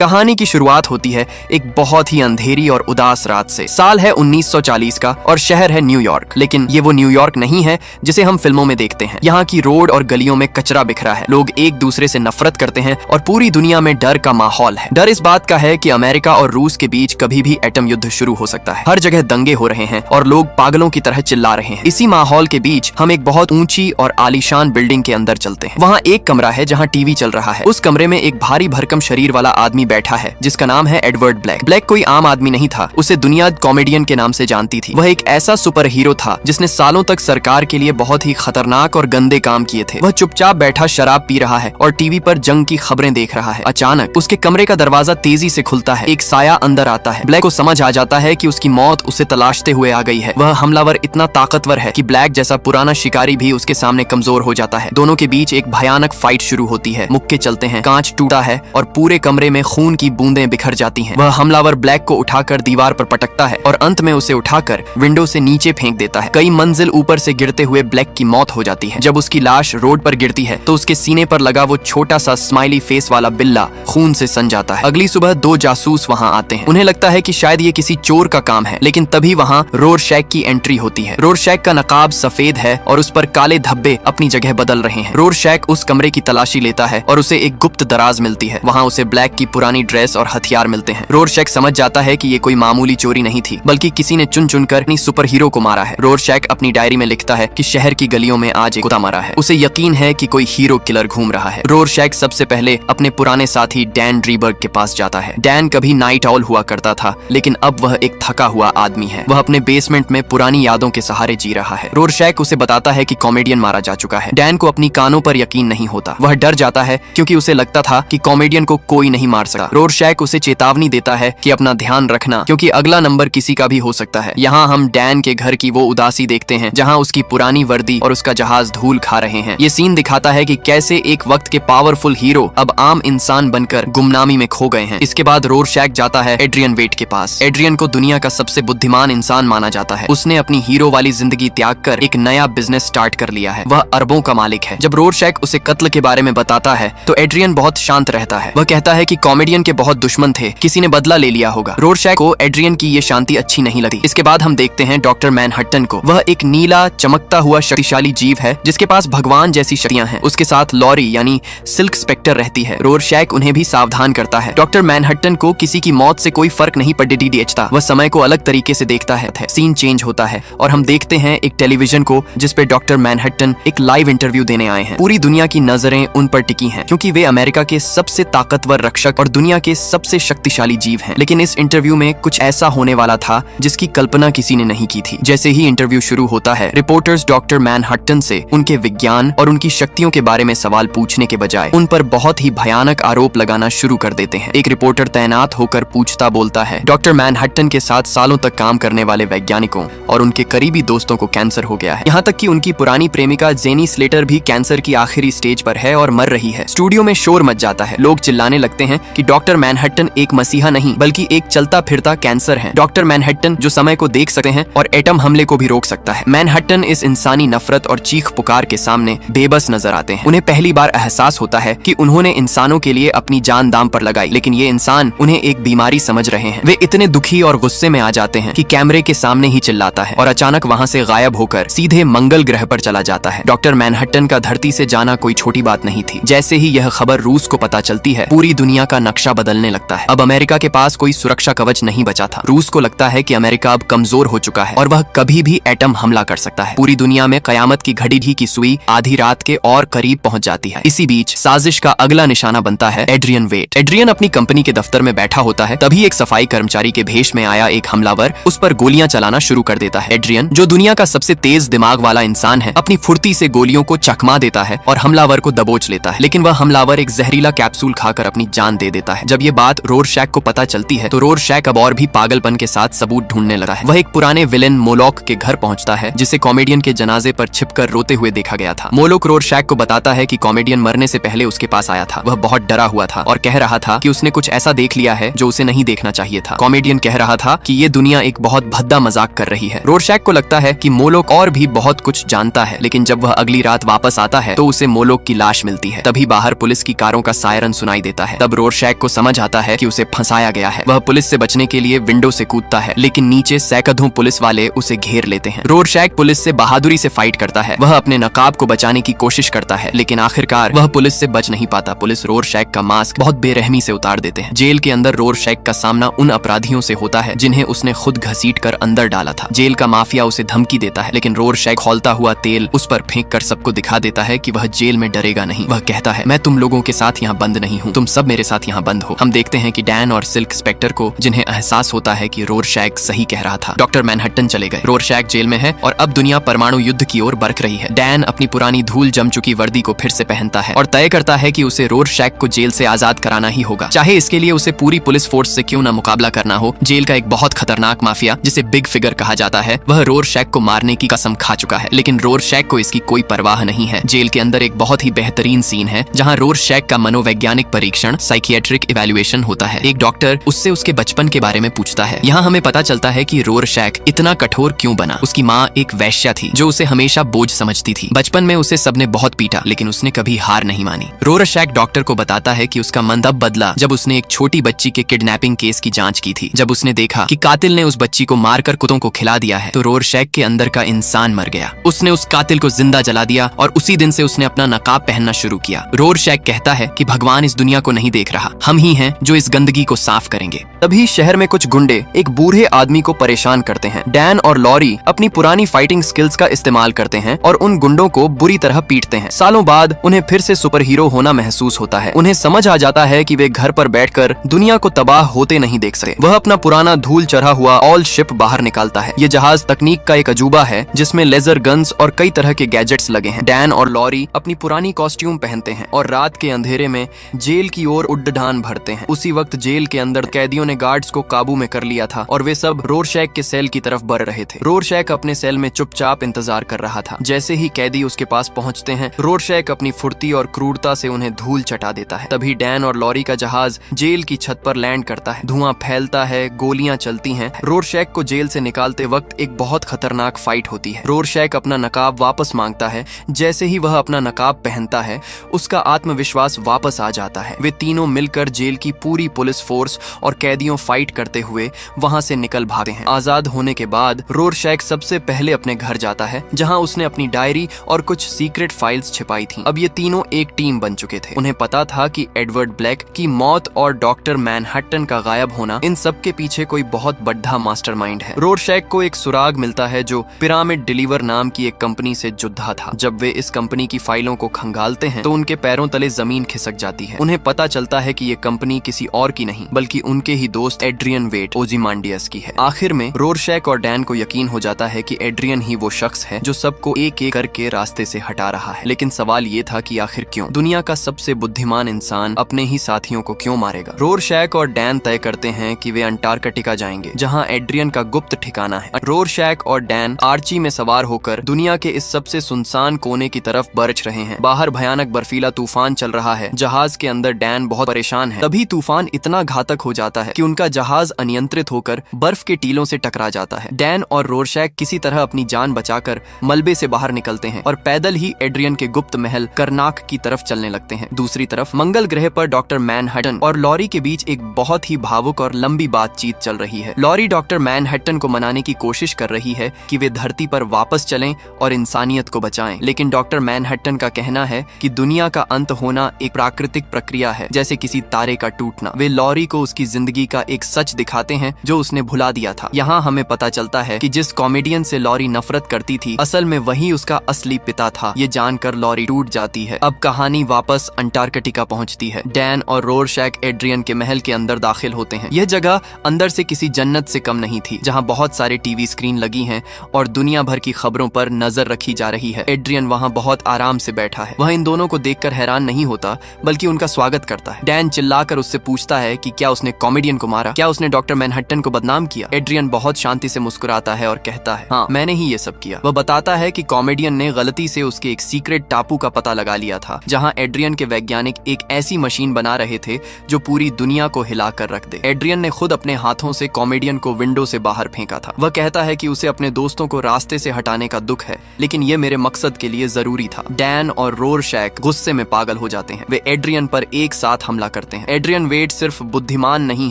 कहानी की शुरुआत होती है एक बहुत ही अंधेरी और उदास रात से। साल है 1940 का और शहर है न्यूयॉर्क। लेकिन ये वो न्यूयॉर्क नहीं है जिसे हम फिल्मों में देखते हैं। यहाँ की रोड और गलियों में कचरा बिखरा है, लोग एक दूसरे से नफरत करते हैं और पूरी दुनिया में डर का माहौल है। डर इस बात का है कि अमेरिका और रूस के बीच कभी भी एटम युद्ध शुरू हो सकता है। हर जगह दंगे हो रहे हैं और लोग पागलों की तरह चिल्ला रहे हैं। इसी माहौल के बीच हम एक बहुत ऊंची और आलीशान बिल्डिंग के अंदर चलते हैं। वहाँ एक कमरा है जहाँ टीवी चल रहा है। उस कमरे में एक भारी भरकम शरीर वाला आदमी बैठा है जिसका नाम है एडवर्ड ब्लैक। ब्लैक कोई आम आदमी नहीं था, उसे दुनिया कॉमेडियन के नाम से जानती थी। वह एक ऐसा सुपर हीरो था जिसने सालों तक सरकार के लिए बहुत ही खतरनाक और गंदे काम किए थे। वह चुपचाप बैठा शराब पी रहा है और टीवी पर जंग की खबरें देख रहा है। अचानक उसके कमरे का दरवाजा तेजी से खुलता है। एक साया अंदर आता है। ब्लैक को समझ आ जाता है कि उसकी मौत उसे तलाशते हुए आ गई है। वह हमलावर इतना ताकतवर है कि ब्लैक जैसा पुराना शिकारी भी उसके सामने कमजोर हो जाता है। दोनों के बीच एक भयानक फाइट शुरू होती है। मुक्के चलते हैं, कांच टूटा है और पूरे कमरे में खून की बूंदें बिखर जाती हैं। वह हमलावर ब्लैक को उठाकर दीवार पर पटकता है और अंत में उसे उठाकर विंडो से नीचे फेंक देता है। कई मंजिल ऊपर से गिरते हुए ब्लैक की मौत हो जाती है। जब उसकी लाश रोड पर गिरती है तो उसके सीने पर लगा वो छोटा सा स्माइली फेस वाला बिल्ला खून से सन जाता है। अगली सुबह दो जासूस वहाँ आते हैं। उन्हें लगता है कि शायद ये किसी चोर का काम है, लेकिन तभी वहाँ रोरशैक की एंट्री होती है। रोरशैक का नकाब सफेद है और उस पर काले धब्बे अपनी जगह बदल रहे हैं। रोरशैक उस कमरे की तलाशी लेता है और उसे एक गुप्त दराज मिलती है। वहाँ उसे ब्लैक की पुरानी ड्रेस और हथियार मिलते हैं। रोरशैक समझ जाता है कि ये कोई मामूली चोरी नहीं थी, बल्कि किसी ने चुन चुनकर अपनी सुपर हीरो को मारा है। रोरशैक अपनी डायरी में लिखता है कि शहर की गलियों में आज एक कुत्ता मरा है। उसे यकीन है कि कोई हीरो किलर घूम रहा है। रोरशैक सबसे पहले अपने पुराने साथी डैन ड्रीबर्ग के पास जाता है। डैन कभी नाइट ऑल हुआ करता था, लेकिन अब वह एक थका हुआ आदमी है। वह अपने बेसमेंट में पुरानी यादों के सहारे जी रहा है। रोरशैक उसे बताता है कि कॉमेडियन मारा जा चुका है। डैन को अपनी कानों पर यकीन नहीं होता। वह डर जाता है क्योंकि उसे लगता था कि कॉमेडियन को कोई नहीं मार सकता। रोरशैक उसे चेतावनी देता है कि अपना ध्यान रखना, क्योंकि अगला नंबर किसी का भी हो सकता है। यहाँ हम डैन के घर की वो उदासी देखते हैं जहाँ उसकी पुरानी वर्दी और उसका जहाज धूल खा रहे हैं। ये सीन दिखाता है कि कैसे एक वक्त के पावरफुल हीरो अब आम इंसान बनकर गुमनामी में खो गए हैं। इसके बाद रोरशैक जाता है एड्रियन वेट के पास। एड्रियन को दुनिया का सबसे बुद्धिमान इंसान माना जाता है। उसने अपनी हीरो वाली जिंदगी त्याग कर एक नया बिजनेस स्टार्ट कर लिया है। वह अरबों का मालिक है। जब रोरशैक उसे कत्ल के बारे में बताता है तो एड्रियन बहुत शांत रहता है। वह कहता है कि कॉमेडियन के बहुत दुश्मन थे, किसी ने बदला ले लिया होगा। रोरशैक को एड्रियन की ये शांति अच्छी नहीं लगती। इसके बाद हम देखते हैं डॉक्टर मैनहट्टन को। वह एक नीला चमकता हुआ शक्तिशाली जीव है जिसके पास भगवान जैसी शक्तियां हैं। उसके साथ लॉरी यानी सिल्क स्पेक्टर रहती है। रोरशैक उन्हें भी सावधान करता है। डॉक्टर मैनहट्टन को किसी की मौत से कोई फर्क नहीं पड़ता। वह समय को अलग तरीके से देखता है। सीन चेंज होता है और हम देखते हैं एक टेलीविजन को जिसपे डॉक्टर मैनहट्टन एक लाइव इंटरव्यू देने आए हैं। पूरी दुनिया की नजरें उन पर टिकी हैं क्योंकि वे अमेरिका के सबसे ताकतवर रक्षक और दुनिया के सबसे शक्तिशाली जीव हैं। लेकिन इस इंटरव्यू में कुछ ऐसा होने वाला था जिसकी कल्पना किसी ने नहीं की थी। जैसे ही इंटरव्यू शुरू होता है, रिपोर्टर्स डॉक्टर मैनहट्टन से उनके विज्ञान और उनकी शक्तियों के बारे में सवाल पूछने के बजाय उन पर बहुत ही भयानक आरोप लगाना शुरू कर देते हैं। एक रिपोर्टर तैनात होकर पूछता बोलता है, डॉक्टर मैनहट्टन के साथ सालों तक काम करने वाले वैज्ञानिकों और उनके करीबी दोस्तों को कैंसर हो गया है। यहाँ तक कि उनकी पुरानी प्रेमिका जेनी स्लेटर भी कैंसर की आखिरी स्टेज पर है और मर रही है। स्टूडियो में शोर मच जाता है। लोग चिल्लाने लगते हैं कि डॉक्टर मैनहट्टन एक मसीहा नहीं बल्कि एक चलता फिरता कैंसर है। डॉक्टर मैनहट्टन जो समय को देख सकते हैं और एटम हमले को भी रोक सकता है। मैनहट्टन इस इंसानी नफरत और चीख पुकार के सामने बेबस नजर आते हैं। उन्हें पहली बार एहसास होता है कि उन्होंने इंसानों के लिए अपनी जान दांव पर लगाई, लेकिन ये इंसान उन्हें एक बीमारी समझ रहे हैं। वे इतने दुखी और गुस्से में आ जाते हैं कि कैमरे के सामने ही चिल्लाता है और अचानक वहाँ से गायब होकर सीधे मंगल ग्रह पर चला जाता है। डॉक्टर मैनहट्टन का धरती से जाना कोई छोटी बात नहीं थी। जैसे ही यह खबर रूस को पता चलती है, पूरी दुनिया का नक्शा बदलने लगता है। अब अमेरिका के पास कोई सुरक्षा कवच नहीं बचा था। रूस को लगता है कि अमेरिका अब कमजोर हो चुका है और वह कभी भी एटम हमला कर सकता है। पूरी दुनिया में कयामत की घड़ी की सुई आधी रात के और करीब पहुंच जाती है। इसी बीच साजिश का अगला निशाना बनता है एड्रियन वेट। एड्रियन अपनी कंपनी के दफ्तर में बैठा होता है। तभी एक सफाई कर्मचारी के भेष में आया एक हमलावर उस पर गोलियां चलाना शुरू कर देता है। एड्रियन, जो दुनिया का सबसे तेज दिमाग वाला इंसान है, अपनी फुर्ती से गोलियों को चकमा देता है और हमलावर को दबोच लेता है। लेकिन वह हमलावर एक जहरीला कैप्सूल खाकर अपनी जान दे देता है। जब ये बात रोरशैक को पता चलती है तो रोरशैक अब और भी पागलपन के साथ सबूत ढूंढने लगा है। वह एक पुराने विलेन मोलोक के घर पहुंचता है जिसे कॉमेडियन के जनाजे पर छिपकर रोते हुए देखा गया था। मोलोक रोरशैक को बताता है कि कॉमेडियन मरने से पहले उसके पास आया था। वह बहुत डरा हुआ था और कह रहा था कि उसने कुछ ऐसा देख लिया है जो उसे नहीं देखना चाहिए था। कॉमेडियन कह रहा था कि ये दुनिया एक बहुत भद्दा मजाक कर रही है। रोरशैक को लगता है कि मोलोक और भी बहुत कुछ जानता है, लेकिन जब वह अगली रात वापस आता है तो उसे मोलोक की लाश मिलती है। तभी बाहर पुलिस की कारों का सायरन सुनाई देता है। तब रोरशैक शैक को समझ आता है कि उसे फंसाया गया है। वह पुलिस से बचने के लिए विंडो से कूदता है, लेकिन नीचे सैकड़ों पुलिस वाले उसे घेर लेते हैं। रोरशैक पुलिस से बहादुरी से फाइट करता है। वह अपने नकाब को बचाने की कोशिश करता है, लेकिन आखिरकार वह पुलिस से बच नहीं पाता। पुलिस रोरशैक का मास्क बहुत बेरहमी से उतार देते हैं। जेल के अंदर रोरशैक का सामना उन अपराधियों से होता है जिन्हें उसने खुद घसीट कर अंदर डाला था। जेल का माफिया उसे धमकी देता है, लेकिन रोरशैक खौलता हुआ तेल उस पर फेंक कर सबको दिखा देता है कि वह जेल में डरेगा नहीं। वह कहता है, मैं तुम लोगों के साथ यहाँ बंद नहीं हूँ, तुम सब मेरे साथ यहाँ बंद हो। हम देखते हैं कि डैन और सिल्क स्पेक्टर को, जिन्हें एहसास होता है कि रोरशैक सही कह रहा था, डॉक्टर मैनहट्टन चले गए। रोरशैक जेल में है और अब दुनिया परमाणु युद्ध की ओर बढ़ रही है। डैन अपनी पुरानी धूल जम चुकी वर्दी को फिर से पहनता है और तय करता है कि उसे रोरशैक को जेल से आजाद कराना ही होगा, चाहे इसके लिए उसे पूरी पुलिस फोर्स से क्यों ना मुकाबला करना हो। जेल का एक बहुत खतरनाक माफिया, जिसे बिग फिगर कहा जाता है, वह रोरशैक को मारने की कसम खा चुका है, लेकिन रोरशैक को इसकी कोई परवाह नहीं है। जेल के अंदर एक बहुत ही बेहतरीन सीन है जहाँ रोरशैक का मनोवैज्ञानिक परीक्षण, साइकियाट्रिक इवैल्यूएशन होता है। एक डॉक्टर उससे उसके बचपन के बारे में पूछता है। यहाँ हमें पता चलता है कि रोरशैक इतना कठोर क्यों बना। उसकी माँ एक वैश्या थी जो उसे हमेशा बोझ समझती थी। बचपन में उसे सबने बहुत पीटा, लेकिन उसने कभी हार नहीं मानी। रोरशैक डॉक्टर को बताता है कि उसका मन तब बदला जब उसने एक छोटी बच्ची के किडनैपिंग केस की जांच की थी। जब उसने देखा कि कातिल ने उस बच्ची को मारकर कुत्तों को खिला दिया है, तो रोरशैक के अंदर का इंसान मर गया। उसने उस कातिल को जिंदा जला दिया और उसी दिन से उसने अपना नकाब पहनना शुरू किया। रोरशैक कहता है कि भगवान इस दुनिया को नहीं देख रहा, हम ही हैं जो इस गंदगी को साफ करेंगे। तभी शहर में कुछ गुंडे एक बूढ़े आदमी को परेशान करते हैं। डैन और लॉरी अपनी पुरानी फाइटिंग स्किल्स का इस्तेमाल करते हैं और उन गुंडों को बुरी तरह पीटते हैं। सालों बाद उन्हें फिर से सुपर हीरो होना महसूस होता है। उन्हें समझ आ जाता है कि वे घर पर बैठकर दुनिया को तबाह होते नहीं देख सकते। वह अपना पुराना धूल चढ़ा हुआ ऑल शिप बाहर निकालता है। ये जहाज तकनीक का एक अजूबा है जिसमें लेजर गन्स और कई तरह के गैजेट्स लगे हैं। डैन और लॉरी अपनी पुरानी कॉस्ट्यूम पहनते हैं और रात के अंधेरे में जेल की ओर उड्डान भरते हैं। उसी वक्त जेल के अंदर कैदियों ने गार्ड्स को काबू में कर लिया था और वे सब रोरशैक के सेल की तरफ बढ़ रहे थे। रोरशैक अपने सेल में चुपचाप इंतजार कर रहा था। जैसे ही कैदी उसके पास पहुंचते हैं, रोरशैक अपनी फुर्ती और क्रूरता से उन्हें धूल चटा देता है। तभी डैन और लॉरी का जहाज जेल की छत पर लैंड करता है। धुआं फैलता है, गोलियां चलती हैं। रोरशैक को जेल से निकालते वक्त एक बहुत खतरनाक फाइट होती है। रोरशैक अपना नकाब वापस मांगता है। जैसे ही वह अपना नकाब पहनता है, उसका आत्मविश्वास वापस आ जाता है। वे तीनों मिलकर जेल की पूरी पुलिस फोर्स और कैदियों फाइट करते हुए वहां से निकल भागते हैं। आजाद होने के बाद रोरशैक सबसे पहले अपने घर जाता है, जहां उसने अपनी डायरी और कुछ सीक्रेट फाइल्स छिपाई थी। अब ये तीनों एक टीम बन चुके थे। उन्हें पता था कि एडवर्ड ब्लैक की मौत और डॉक्टर मैनहट्टन का गायब होना, इन सब के पीछे कोई बहुत बड़ा मास्टरमाइंड है। रोरशैक को एक सुराग मिलता है जो पिरामिड डिलीवर नाम की एक कंपनी से जुड़ा था। जब वे इस कंपनी की फाइलों को खंगालते हैं तो उनके पैरों तले जमीन खिसक जाती है। उन्हें पता चलता है कि ये कंपनी किसी और की नहीं बल्कि उनके ही दोस्त एड्रियन वेट ओजिमांडियस की है। आखिर में रोरशैक और डैन को यकीन हो जाता है कि एड्रियन ही वो शख्स है जो सबको एक एक करके रास्ते से हटा रहा है। लेकिन सवाल ये था कि आखिर क्यों? दुनिया का सबसे बुद्धिमान इंसान अपने ही साथियों को क्यों मारेगा? रोरशैक और डैन तय करते हैं कि वे अंटार्कटिका जाएंगे, जहां एड्रियन का गुप्त ठिकाना है। रोरशैक और डैन आर्ची में सवार होकर दुनिया के इस सबसे सुनसान कोने की तरफ बरच रहे हैं। बाहर भयानक बर्फीला तूफान चल रहा है। जहाज के अंदर डैन बहुत परेशान है। तभी तूफान इतना घातक हो जाता है कि उनका जहाज अनियंत्रित होकर बर्फ के टीलों से टकरा जाता है। डैन और रोरशैक किसी तरह अपनी जान बचाकर मलबे से बाहर निकलते हैं और पैदल ही एड्रियन के गुप्त महल करनाक की तरफ चलने लगते हैं। दूसरी तरफ मंगल ग्रह पर डॉक्टर मैनहट्टन और लॉरी के बीच एक बहुत ही भावुक और लंबी बातचीत चल रही है। लॉरी डॉक्टर मैनहट्टन को मनाने की कोशिश कर रही है कि वे धरती पर वापस चलें और इंसानियत को बचाएं, लेकिन डॉक्टर मैनहट्टन का कहना है कि दुनिया का अंत होना एक प्राकृतिक प्रक्रिया है, जैसे किसी तारे का टूटना। वे लॉरी को उसकी जिंदगी का एक सच दिखाते हैं जो उसने भुला दिया था। यहाँ हमें पता चलता है कि जिस कॉमेडियन से लॉरी नफरत करती थी, असल में वही उसका असली पिता था। ये जानकर लॉरी टूट जाती है। अब कहानी वापस अंटार्कटिका पहुंचती है। डैन और रोरशैक एड्रियन के महल के अंदर दाखिल होते हैं। यह जगह अंदर से किसी जन्नत से कम नहीं थी, जहां बहुत सारे टीवी स्क्रीन लगी हैं और दुनिया भर की खबरों पर नजर रखी जा रही है। एड्रियन वहां बहुत आराम से बैठा है। वह इन दोनों को देखकर हैरान नहीं होता बल्कि उनका स्वागत करता है। डैन चिल्लाकर उससे पूछता है कि क्या उसने कॉमेडियन को मारा, क्या उसने डॉक्टर मैनहट्टन को बदनाम किया। एड्रियन बहुत शांति से मुस्कुराता है और कहता है, हाँ, मैंने ही ये सब किया। वह बताता है कि कॉमेडियन ने गलती से उसके एक सीक्रेट टापू का पता लगा लिया था, जहां एड्रियन के वैज्ञानिक एक ऐसी मशीन बना रहे थे जो पूरी दुनिया को हिला कर रख दे। एड्रियन ने खुद अपने हाथों से कॉमेडियन को विंडो से बाहर फेंका था। वह कहता है कि उसे अपने दोस्तों को रास्ते से हटाने का दुख है, लेकिन ये मेरे मकसद के लिए जरूरी था। डैन और रोरशैक गुस्से में पागल हो जाते हैं। वे एड्रियन पर एक साथ हमला करते हैं। एड्रियन वेड सिर्फ बुद्धिमान नहीं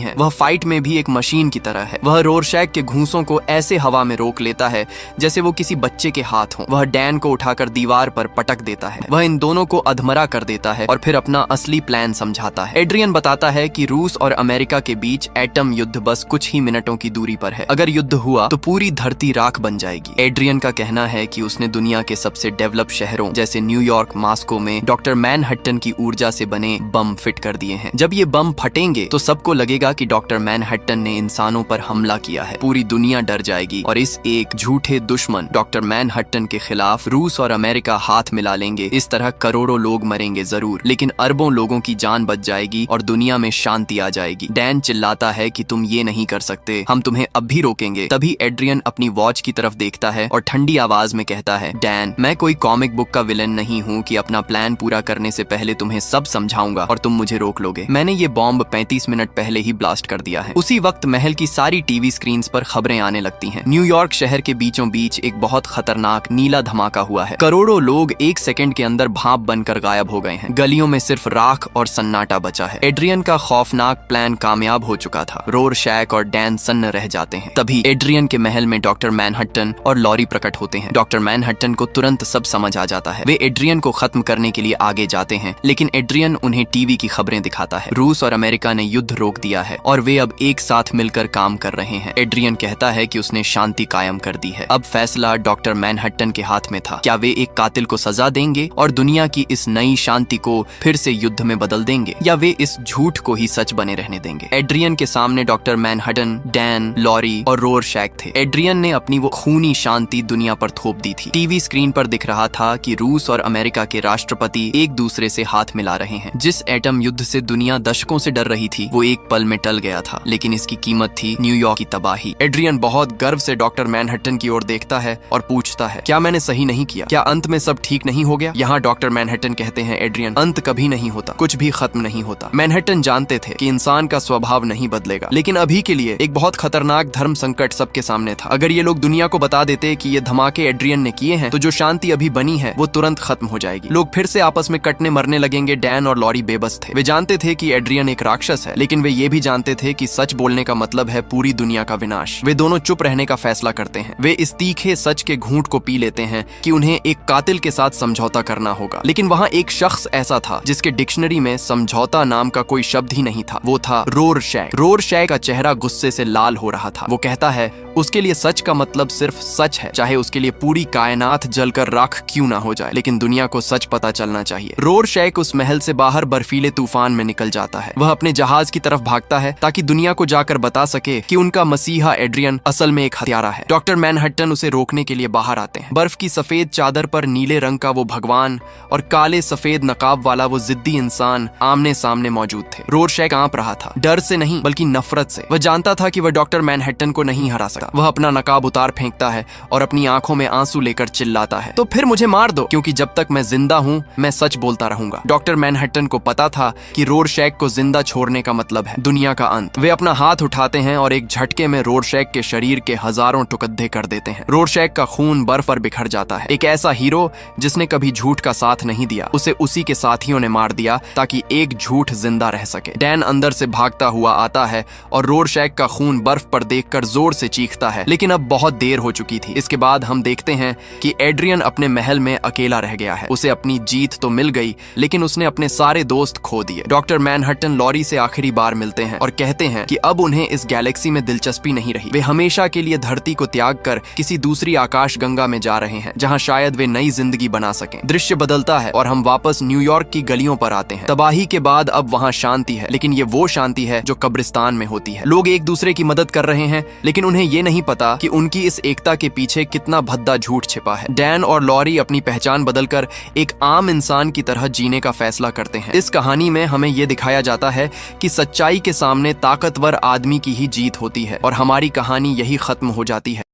है, वह फाइट में भी एक मशीन की तरह है। वह रोरशैक के घूंसों को ऐसे हवा में रोक लेता है जैसे वो किसी बच्चे के हाथ हों। वह डैन को उठाकर दीवार पर पटक देता है। वह इन दोनों को अधमरा कर देता है और फिर अपना असली प्लान समझाता है। एड्रियन बताता है कि रूस और अमेरिका के बीच एटम युद्ध बस कुछ ही मिनटों की दूरी पर है। अगर युद्ध हुआ तो पूरी धरती राख बन जाएगी। एड्रियन का कहना है कि उसने दुनिया के सबसे डेवलप शहरों जैसे न्यूयॉर्क, मॉस्को में डॉक्टर मैनहट्टन की ऊर्जा से बने बम फिट कर दिए हैं। जब ये बम फटेंगे तो सबको लगेगा कि डॉक्टर मैनहट्टन ने इंसानों पर हमला किया है। पूरी दुनिया डर जाएगी और इस एक झूठे दुश्मन डॉक्टर मैनहट्टन के खिलाफ रूस और अमेरिका हाथ मिला लेंगे। इस तरह करोड़ों लोग मरेंगे जरूर, लेकिन अरबों लोगों की जान बच जाएगी और दुनिया में शांति आ जाएगी। डैन चिल्लाता है कि तुम ये नहीं कर सकते, हम तुम्हें अब भी रोकेंगे। तभी एड्रियन अपनी वॉच की तरफ देखता है और ठंडी आवाज में कहता है, डैन, मैं कोई कॉमिक बुक का विलन नहीं हूँ कि अपना प्लान पूरा करने से पहले तुम्हें सब समझाऊंगा और तुम मुझे रोक लोगे। मैंने ये बॉम्ब 35 मिनट पहले ही ब्लास्ट कर दिया है। उसी वक्त महल की सारी टीवी स्क्रीन पर खबरें आने लगती हैं। न्यूयॉर्क शहर के बीचों बीच एक बहुत खतरनाक नीला धमाका हुआ है। करोड़ों लोग एक सेकंड के अंदर भाप बनकर गायब हो गए हैं। गलियों में सिर्फ राख और सन्नाटा बचा है। एड्रियन का खौफनाक प्लान कामयाब हो चुका था। रोरशैक और डैन सन्न रह जाते हैं। तभी एड्रियन के महल में डॉक्टर मैनहट्टन और लॉरी प्रकट होते हैं। डॉक्टर मैनहट्टन को तुरंत सब समझ आ जाता है। वे एड्रियन को खत्म करने के लिए आगे जाते हैं, लेकिन एड्रियन उन्हें टीवी की खबरें दिखाता है। रूस और अमेरिका ने युद्ध रोक दिया है और वे अब एक साथ मिलकर काम कर रहे हैं। एड्रियन कहता है कि उसने शांति कायम कर दी है। अब फैसला डॉक्टर मैनहट्टन के हाथ में था। क्या वे एक कातिल को सजा देंगे और दुनिया की इस नई शांति को फिर से युद्ध में बदल देंगे, या वे इस झूठ को ही सच बने रहने देंगे? एड्रियन के सामने डॉक्टर मैनहट्टन, डैन, लॉरी और रोरशैक थे। एड्रियन ने अपनी वो खूनी शांति दुनिया पर थोप दी थी। टीवी स्क्रीन पर दिख रहा था कि रूस और अमेरिका के राष्ट्रपति एक दूसरे से हाथ मिला रहे हैं। जिस एटम युद्ध से दुनिया दशकों से डर रही थी वो एक पल में टल गया था, लेकिन इसकी कीमत थी न्यूयॉर्क की तबाही। एड्रियन बहुत गर्व से डॉक्टर मैनहट्टन की ओर देखता है और पूछता है, क्या मैंने सही नहीं किया? क्या अंत में सब ठीक नहीं हो गया? यहाँ डॉक्टर मैनहट्टन कहते हैं, एड्रियन, अंत कभी नहीं होता, कुछ भी खत्म नहीं होता। मैनहट्टन जानते थे कि इंसान का स्वभाव नहीं बदलेगा, लेकिन अभी के लिए एक बहुत खतरनाक धर्म संकट सबके सामने था। अगर ये लोग दुनिया को बता देते कि ये धमाके एड्रियन ने किए हैं, तो जो शांति अभी बनी है वो तुरंत खत्म हो जाएगी। लोग फिर से आपस में कटने मरने लगेंगे। डैन और लॉरी बेबस थे। वे जानते थे कि एड्रियन एक राक्षस है, लेकिन वे ये भी जानते थे कि सच बोलने का मतलब है पूरी दुनिया का विनाश। वे दोनों चुप रहने का फैसला करते हैं। वे इस तीखे सच के घूंट को पी लेते हैं कि उन्हें एक कातिल के साथ समझौता करना होगा। लेकिन वहाँ एक शख्स ऐसा था जिसके डिक्शनरी में समझौता नाम का कोई शब्द ही नहीं था। वो था रोरशैक। रोरशैक का चेहरा गुस्से से लाल हो रहा था। वो कहता है, उसके लिए सच का मतलब सिर्फ सच है, चाहे उसके लिए पूरी कायनात जलकर राख क्यों ना हो जाए, लेकिन दुनिया को सच पता चलना चाहिए। रोरशैक उस महल से बाहर बर्फीले तूफान में निकल जाता है। वह अपने जहाज की तरफ भागता है ताकि दुनिया को जाकर बता सके कि उनका मसीहा एड्रियन असल में एक हत्यारा है। डॉक्टर मैनहट्टन उसे रोकने के लिए बाहर आते हैं। बर्फ की सफेद चादर पर नीले रंग का वो भगवान और काले सफेद नकाब वाला वो जिद्दी इंसान आमने सामने मौजूद थे। रोरशैक कांप रहा था, डर से नहीं बल्कि नफरत से। वह जानता था कि वह डॉक्टर मैनहट्टन को नहीं हरा सकता। वह अपना नकाब उतार फेंकता है और अपनी आंखों में आंसू लेकर चिल्लाता है, तो फिर मुझे मार दो, क्योंकि जब तक मैं जिंदा हूँ मैं सच बोलता रहूंगा। डॉक्टर मैनहट्टन को पता था कि रोरशैक को जिंदा छोड़ने का मतलब है दुनिया का अंत। वे अपना हाथ उठाते हैं और एक झटके में रोरशैक के शरीर के हजारों टुकड़े कर देते हैं। रोरशैक का खून बर्फ पर बिखर जाता है। एक ऐसा हीरो जिसने कभी झूठ का साथ नहीं दिया, उसे उसी के साथियों ने मार दिया ताकि एक झूठ जिंदा रह सके। डैन अंदर से भागता हुआ आता है और रोरशैक का खून बर्फ पर देखकर जोर से चीखता है, लेकिन अब बहुत देर हो चुकी थी। इसके बाद हम देखते हैं कि एड्रियन अपने महल में अकेला रह गया है। उसे अपनी जीत तो मिल गई, लेकिन उसने अपने सारे दोस्त खो दिए। डॉक्टर मैनहट्टन लॉरी से आखिरी बार मिलते हैं और कहते हैं कि अब उन्हें इस गैलेक्सी में दिलचस्पी नहीं रही। वे हमेशा के लिए धरती को त्याग कर किसी दूसरी आकाश गंगा में जा रहे हैं, जहां शायद वे नई जिंदगी बना सकें। दृश्य बदलता है और हम वापस न्यूयॉर्क की गलियों पर आते हैं। तबाही के बाद अब वहां शांति है, लेकिन ये वो शांति है जो कब्रिस्तान में होती है। लोग एक दूसरे की मदद कर रहे हैं, लेकिन उन्हें ये नहीं पता कि उनकी इस एकता के पीछे कितना भद्दा झूठ छिपा है। डैन और लॉरी अपनी पहचान बदलकर एक आम इंसान की तरह जीने का फैसला करते हैं। इस कहानी में हमें यह दिखाया जाता है कि सच्चाई के सामने ताकतवर आदमी की ही जीत होती है और हमारी कहानी यही खत्म हो जाती है।